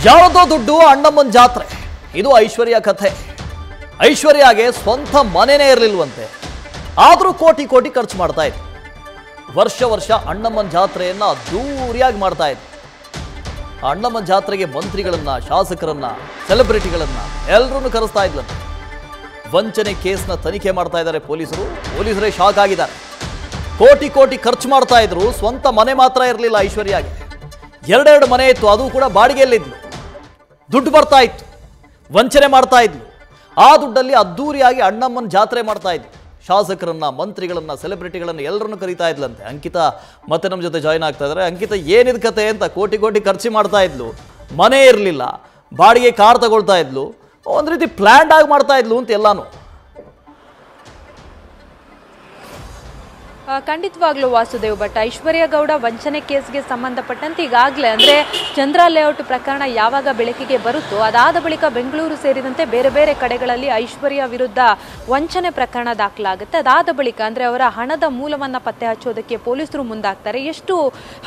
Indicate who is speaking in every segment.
Speaker 1: ಯಾವುದೋ ದುಡ್ಡು ಅಣ್ಣಮ್ಮನ ಜಾತ್ರೆ. ಇದು ಐಶ್ವರ್ಯ ಕಥೆ. ಐಶ್ವರ್ಯಗೆ ಸ್ವಂತ ಮನೆನೇ ಇರಲಿಲ್ವಂತೆ, ಆದರೂ ಕೋಟಿ ಕೋಟಿ ಖರ್ಚು ಮಾಡ್ತಾ ಇದ್ರು. ವರ್ಷ ವರ್ಷ ಅಣ್ಣಮ್ಮನ ಜಾತ್ರೆಯನ್ನ ಅದ್ದೂರಿಯಾಗಿ ಮಾಡ್ತಾ ಇದ್ರು. ಅಣ್ಣಮ್ಮನ ಜಾತ್ರೆಗೆ ಮಂತ್ರಿಗಳನ್ನ, ಶಾಸಕರನ್ನ, ಸೆಲೆಬ್ರಿಟಿಗಳನ್ನ ಎಲ್ಲರನ್ನು ಕರೆಸ್ತಾ ಇದ್ಲಂತೆ. ವಂಚನೆ ಕೇಸ್ನ ತನಿಖೆ ಮಾಡ್ತಾ ಇದ್ದಾರೆ ಪೊಲೀಸರೇ ಶಾಕ್ ಆಗಿದ್ದಾರೆ. ಕೋಟಿ ಕೋಟಿ ಖರ್ಚು ಮಾಡ್ತಾ ಇದ್ರು, ಸ್ವಂತ ಮನೆ ಮಾತ್ರ ಇರಲಿಲ್ಲ ಐಶ್ವರ್ಯಗೆ. ಎರಡೆರಡು ಮನೆ ಇತ್ತು, ಅದು ಕೂಡ ಬಾಡಿಗೆಯಲ್ಲಿದ್ಲು. ದುಡ್ಡು ಬರ್ತಾ ಇತ್ತು, ವಂಚನೆ ಮಾಡ್ತಾ ಇದ್ಲು. ಆ ದುಡ್ಡಲ್ಲಿ ಅದ್ದೂರಿಯಾಗಿ ಅಣ್ಣಮ್ಮನ ಜಾತ್ರೆ ಮಾಡ್ತಾ ಇದ್ಲು. ಶಾಸಕರನ್ನ, ಮಂತ್ರಿಗಳನ್ನ, ಸೆಲೆಬ್ರಿಟಿಗಳನ್ನ ಎಲ್ಲರನ್ನು ಕರೀತಾ ಇದ್ಲಂತೆ. ಅಂಕಿತಾ ಮತ್ತೆ ನಮ್ಮ ಜೊತೆ ಜಾಯ್ನ್ ಆಗ್ತಾ ಇದ್ದಾರೆ. ಅಂಕಿತಾ, ಏನಿದ್ ಕತೆ ಅಂತ? ಕೋಟಿ ಕೋಟಿ ಖರ್ಚು ಮಾಡ್ತಾ ಇದ್ಲು, ಮನೆ ಇರಲಿಲ್ಲ, ಬಾಡಿಗೆ ಕಾರ್ ತಗೊಳ್ತಾ ಇದ್ಲು, ಒಂದು ರೀತಿ ಪ್ಲ್ಯಾಂಡ್ ಆಗಿ ಮಾಡ್ತಾ ಇದ್ಲು ಅಂತ ಎಲ್ಲಾನು.
Speaker 2: ಖಂಡಿತವಾಗ್ಲೂ ವಾಸುದೇವ್ ಭಟ್, ಐಶ್ವರ್ಯ ಗೌಡ ವಂಚನೆ ಕೇಸ್ಗೆ ಸಂಬಂಧಪಟ್ಟಂತೆ ಈಗಾಗಲೇ ಅಂದರೆ ಚಂದ್ರ ಲೇಔಟ್ ಪ್ರಕರಣ ಯಾವಾಗ ಬೆಳಕಿಗೆ ಬರುತ್ತೋ ಅದಾದ ಬಳಿಕ ಬೆಂಗಳೂರು ಸೇರಿದಂತೆ ಬೇರೆ ಬೇರೆ ಕಡೆಗಳಲ್ಲಿ ಐಶ್ವರ್ಯ ವಿರುದ್ಧ ವಂಚನೆ ಪ್ರಕರಣ ದಾಖಲಾಗುತ್ತೆ. ಅದಾದ ಬಳಿಕ ಅಂದರೆ ಅವರ ಹಣದ ಮೂಲವನ್ನು ಪತ್ತೆ ಹಚ್ಚೋದಕ್ಕೆ ಪೊಲೀಸರು ಮುಂದಾಗ್ತಾರೆ. ಎಷ್ಟು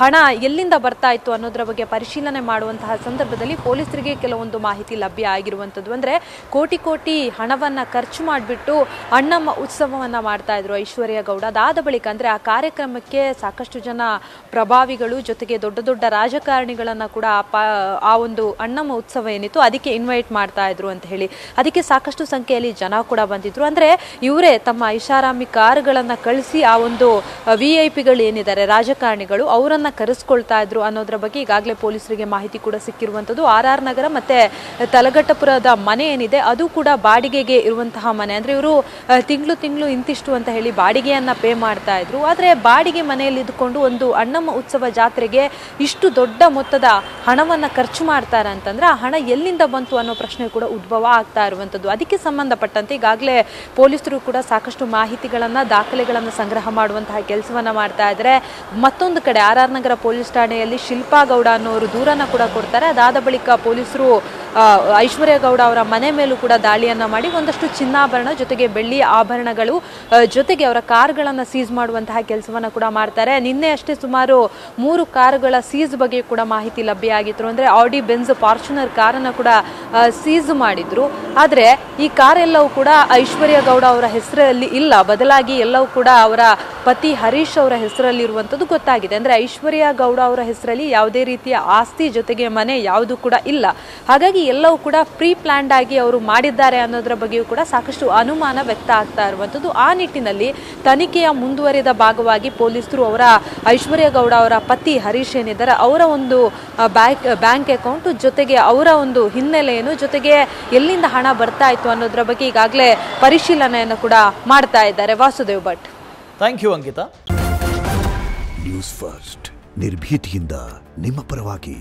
Speaker 2: ಹಣ ಎಲ್ಲಿಂದ ಬರ್ತಾ ಇತ್ತು ಅನ್ನೋದರ ಬಗ್ಗೆ ಪರಿಶೀಲನೆ ಮಾಡುವಂತಹ ಸಂದರ್ಭದಲ್ಲಿ ಪೊಲೀಸರಿಗೆ ಕೆಲವೊಂದು ಮಾಹಿತಿ ಲಭ್ಯ ಆಗಿರುವಂಥದ್ದು. ಅಂದರೆ ಕೋಟಿ ಕೋಟಿ ಹಣವನ್ನು ಖರ್ಚು ಮಾಡಿಬಿಟ್ಟು ಅಣ್ಣಮ್ಮ ಉತ್ಸವವನ್ನು ಮಾಡ್ತಾ ಇದ್ರು ಐಶ್ವರ್ಯ ಗೌಡ. ಅದಾದ ಬಳಿಕ ಅಂದ್ರೆ ಆ ಕಾರ್ಯಕ್ರಮಕ್ಕೆ ಸಾಕಷ್ಟು ಜನ ಪ್ರಭಾವಿಗಳು ಜೊತೆಗೆ ದೊಡ್ಡ ದೊಡ್ಡ ರಾಜಕಾರಣಿಗಳನ್ನ ಕೂಡ ಆ ಒಂದು ಅಣ್ಣಮ್ಮ ಉತ್ಸವ ಏನಿತ್ತು ಅದಕ್ಕೆ ಇನ್ವೈಟ್ ಮಾಡ್ತಾ ಇದ್ರು ಅಂತ ಹೇಳಿ, ಅದಕ್ಕೆ ಸಾಕಷ್ಟು ಸಂಖ್ಯೆಯಲ್ಲಿ ಜನ ಕೂಡ ಬಂದಿದ್ರು. ಅಂದ್ರೆ ಇವರೇ ತಮ್ಮ ಐಷಾರಾಮಿ ಕಾರುಗಳನ್ನ ಕಳಿಸಿ ಆ ಒಂದು VIP ಏನಿದ್ದಾರೆ ರಾಜಕಾರಣಿಗಳು ಅವರನ್ನ ಕರೆಸ್ಕೊಳ್ತಾ ಇದ್ರು ಅನ್ನೋದ್ರ ಬಗ್ಗೆ ಈಗಾಗಲೇ ಪೊಲೀಸರಿಗೆ ಮಾಹಿತಿ ಕೂಡ ಸಿಕ್ಕಿರುವಂಥದ್ದು. RR ನಗರ ಮತ್ತೆ ತಲಘಟ್ಟಪುರದ ಮನೆ ಏನಿದೆ ಅದು ಕೂಡ ಬಾಡಿಗೆಗೆ ಇರುವಂತಹ ಮನೆ. ಅಂದ್ರೆ ಇವರು ತಿಂಗಳು ಇಂತಿಷ್ಟು ಅಂತ ಹೇಳಿ ಬಾಡಿಗೆಯನ್ನ ಪೇ ಮಾಡ್ತಾ ಇದ್ರು. ಆದರೆ ಬಾಡಿಗೆ ಮನೆಯಲ್ಲಿ ಇದ್ಕೊಂಡು ಒಂದು ಅಣ್ಣಮ್ಮ ಉತ್ಸವ ಜಾತ್ರೆಗೆ ಇಷ್ಟು ದೊಡ್ಡ ಮೊತ್ತದ ಹಣವನ್ನ ಖರ್ಚು ಮಾಡ್ತಾರೆ ಅಂತಂದ್ರೆ ಆ ಹಣ ಎಲ್ಲಿಂದ ಬಂತು ಅನ್ನೋ ಪ್ರಶ್ನೆ ಕೂಡ ಉದ್ಭವ ಆಗ್ತಾ ಇರುವಂಥದ್ದು. ಅದಕ್ಕೆ ಸಂಬಂಧಪಟ್ಟಂತೆ ಈಗಾಗಲೇ ಪೊಲೀಸರು ಕೂಡ ಸಾಕಷ್ಟು ಮಾಹಿತಿಗಳನ್ನ, ದಾಖಲೆಗಳನ್ನ ಸಂಗ್ರಹ ಮಾಡುವಂತಹ ಕೆಲಸವನ್ನ ಮಾಡ್ತಾ ಇದ್ದಾರೆ. ಮತ್ತೊಂದು ಕಡೆ RR ನಗರ ಪೊಲೀಸ್ ಠಾಣೆಯಲ್ಲಿ ಶಿಲ್ಪಾ ಗೌಡ ಅನ್ನೋರು ದೂರನ್ನ ಕೂಡ ಕೊಡ್ತಾರೆ. ಅದಾದ ಬಳಿಕ ಪೊಲೀಸರು ಐಶ್ವರ್ಯ ಗೌಡ ಅವರ ಮನೆ ಮೇಲೂ ಕೂಡ ದಾಳಿಯನ್ನ ಮಾಡಿ ಒಂದಷ್ಟು ಚಿನ್ನಾಭರಣ ಜೊತೆಗೆ ಬೆಳ್ಳಿ ಆಭರಣಗಳು ಜೊತೆಗೆ ಅವರ ಕಾರ್ಗಳನ್ನ ಸೀಸ್ ಮಾಡುವಂತಹ ಕೆಲಸವನ್ನ ಕೂಡ ಮಾಡ್ತಾರೆ. ನಿನ್ನೆ ಅಷ್ಟೇ ಸುಮಾರು 3 ಕಾರುಗಳ ಸೀಸ್ ಬಗ್ಗೆ ಕೂಡ ಮಾಹಿತಿ ಲಭ್ಯ ಆಗಿತ್ತು. ಅಂದ್ರೆ ಆಡಿ, ಬೆಂಜ್, ಫಾರ್ಚುನರ್ ಕಾರನ್ನ ಕೂಡ ಸೀಸ್ ಮಾಡಿದ್ರು. ಆದ್ರೆ ಈ ಕಾರ್ ಎಲ್ಲವೂ ಕೂಡ ಐಶ್ವರ್ಯ ಗೌಡ ಅವರ ಹೆಸರಲ್ಲಿ ಇಲ್ಲ, ಬದಲಾಗಿ ಎಲ್ಲವೂ ಕೂಡ ಅವರ ಪತಿ ಹರೀಶ್ ಅವರ ಹೆಸರಲ್ಲಿ ಇರುವಂತದ್ದು ಗೊತ್ತಾಗಿದೆ. ಅಂದ್ರೆ ಐಶ್ವರ್ಯ ಗೌಡ ಅವರ ಹೆಸರಲ್ಲಿ ಯಾವುದೇ ರೀತಿಯ ಆಸ್ತಿ ಜೊತೆಗೆ ಮನೆ ಯಾವುದು ಕೂಡ ಇಲ್ಲ. ಹಾಗಾಗಿ ಎಲ್ಲವೂ ಕೂಡ ಪ್ರೀ ಪ್ಲಾನ್ಡ್ ಆಗಿ ಅವರು ಮಾಡಿದ್ದಾರೆ ಅನ್ನೋದರ ಬಗ್ಗೆಯೂ ಕೂಡ ಸಾಕಷ್ಟು ಅನುಮಾನ ವ್ಯಕ್ತ ಆಗ್ತಾ ಇರುವಂಥದ್ದು. ಆ ನಿಟ್ಟಿನಲ್ಲಿ ತನಿಖೆಯ ಮುಂದುವರಿದ ಭಾಗವಾಗಿ ಪೊಲೀಸರು ಅವರ ಐಶ್ವರ್ಯ ಗೌಡ ಅವರ ಪತಿ ಹರೀಶ್ ಏನಿದ್ದಾರೆ ಅವರ ಒಂದು ಬ್ಯಾಂಕ್ ಅಕೌಂಟ್ ಜೊತೆಗೆ ಅವರ ಒಂದು ಹಿನ್ನೆಲೆಯನ್ನು ಜೊತೆಗೆ ಎಲ್ಲಿಂದ ಹಣ ಬರ್ತಾ ಇತ್ತು ಅನ್ನೋದರ ಬಗ್ಗೆ ಈಗಾಗಲೇ ಪರಿಶೀಲನೆಯನ್ನು ಕೂಡ ಮಾಡ್ತಾ ಇದ್ದಾರೆ. Vasudev Bhat,
Speaker 1: thank you Ankita.
Speaker 3: News first ನಿರ್ಭೀತಿಯಿಂದ ನಿಮ್ಮ ಪರವಾಗಿ.